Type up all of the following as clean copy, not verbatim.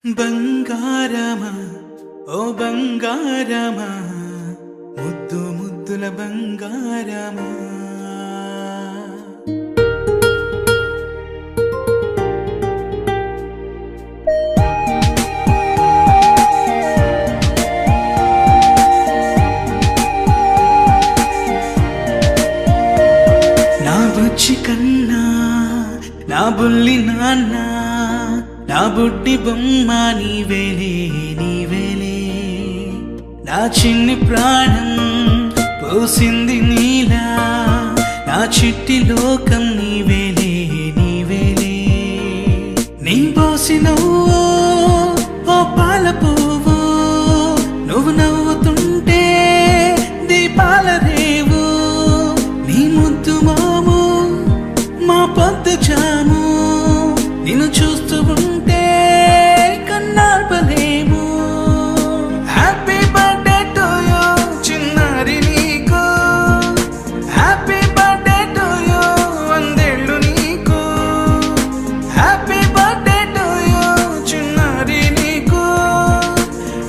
బంగారమా ఓ బంగారమా ముద్దు ముద్దుల బంగారమా నా బుజ్జి కన్నా నా బుల్లి నాన్న నా బుడ్డి బొమ్మ నీవేలే నీవేలే నా చిన్ని ప్రాణం పోసింది నీలా నా చిట్టి లోకం నీవేలే నీవేలే నీ పోసినవో ఓ పాల పువ్వు నువ్వు నవ్వుతుంటే దీపాల రేవు నీ ముద్దు మాము మా పొద్దు జాము నిన్ను చూస్తూ ఉంటే కన్నార్పలేము హ్యాపీ బర్త్డే టు యూ చిన్నారి నీకు హ్యాపీ బర్త్డే టు యూ వందేళ్ళు నీకు హ్యాపీ బర్త్డే టు యూ చిన్నారి నీకు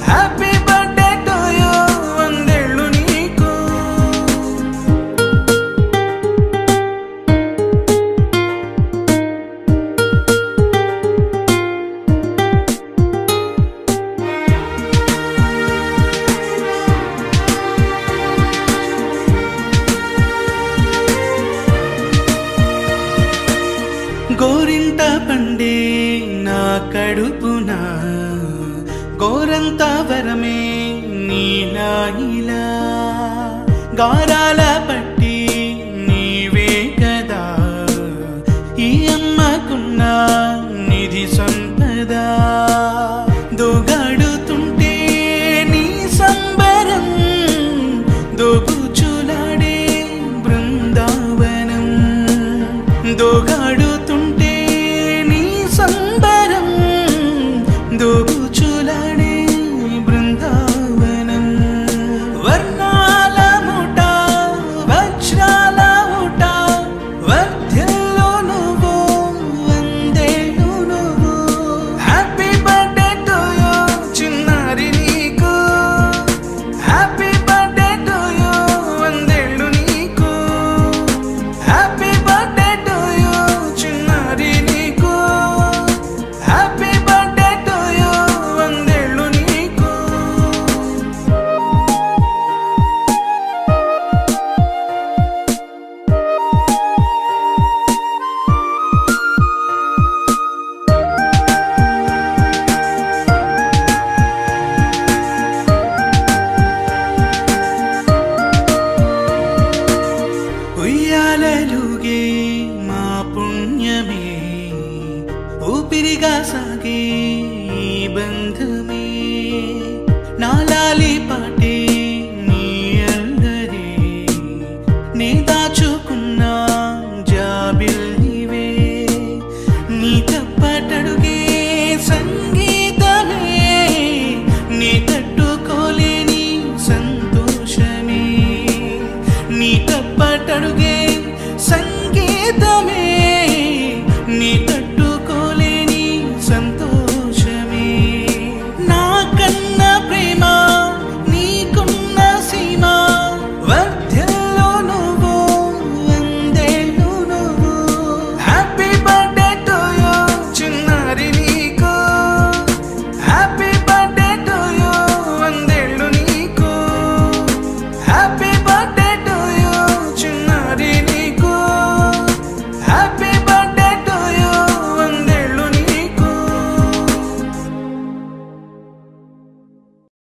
హ్యాపీ బర్త్డే టు యూ వందేళ్ళు నీకు గోరింట పండే నా కడుపున గోరంత వరమే నీలా ఇలా గారాల పట్టి నీవే కదా ఈ అమ్మకున్న నిధి సంపద దోగాడుతుంటే నీ సంబరం దోబుచులాడే బృందావనం దోగాడుతుంటే నీ సంబరం దోబుచులాడే బృందావనం వర్ణాల ముఠ వజ్రాల ఊట వర్ధ్యల్లో నువ్వు వందేళ్ళు నువ్వు హ్యాపీ బర్త్డే టు యూ చిన్నారి నీకు హ్యాపీ బర్త్డే టు యూ వందేళ్ళు నీకు హ్యాపీ బర్త్డే టు యూ చిన్నారి నీకు హ్యాపీ బర్త్డే టు యూ వందేళ్ళు నీకు ఉయ్యాలలుగే మా పుణ్యమే ఊపిరిగా సాగే ఈ బంధమే నా లాలి